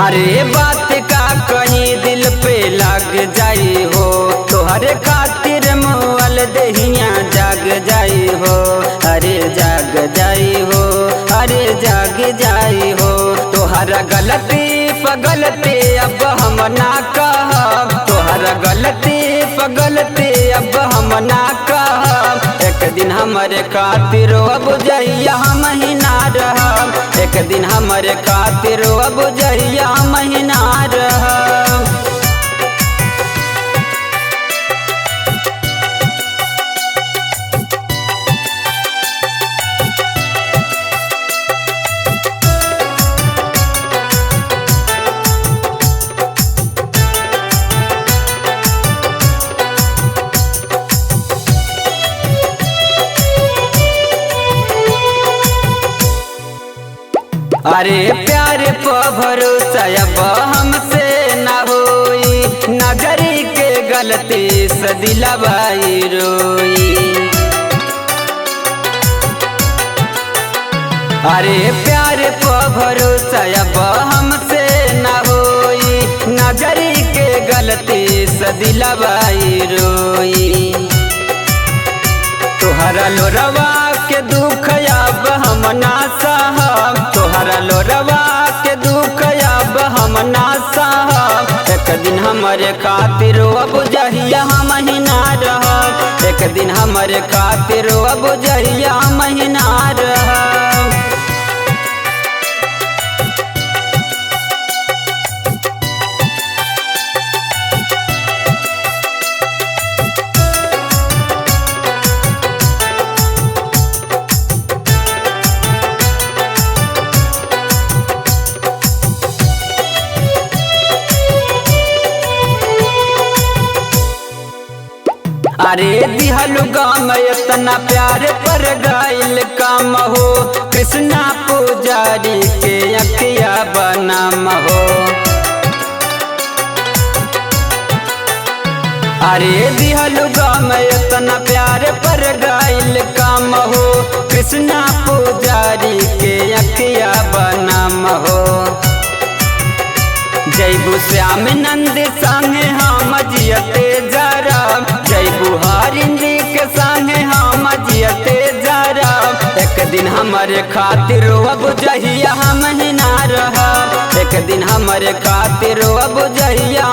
अरे बात का कहीं दिल पे लग जाई हो, तोहरे खातिर मुअल दहिया जाग जाई हो। अरे जाग जाई हो, अरे जाग जाई हो। तोहरा गलती पगलती अब हम ना कहब, तोहरा गलती पगलती अब हम ना कहब। एक दिन हमारे खातिर अब जइया हम ही ना रहब, एक दिन हमारे खातिर अब जइया हम ही ना रहब। अरे प्यार पर भरोसा अब हमसे ना होई, नगरी के गलती से दिलवाई रोई। अरे प्यार पर भरोसा अब हमसे ना होई, नगरी के गलती से दिलवाई रोई। तोहरा लोरवा के दुख अब हम ना सहब, तोहरा लोरवा के दुख अब हम ना सहब। एक दिन हमारे खातिर अब जहिया हम ही ना रहब, एक दिन हमारे खातिर अब जहिया हम ही ना रहब। अरे दिहलु गाम इतना प्यार पर गाइल काम हो, कृष्णा पुजारी के अखिया बनाम हो। अरे दिहलु गाम इतना प्यार पर गाइल काम हो, कृष्णा पुजारी के अखिया बनाम हो। जैबू श्याम नंद संगे हम जियते जरा, जैबू हरिंदी के संगे हम जियते जरा। एक दिन हमारे खातिर अब जहिया हम ही ना रहब, एक दिन हमारे खातिर अब जहिया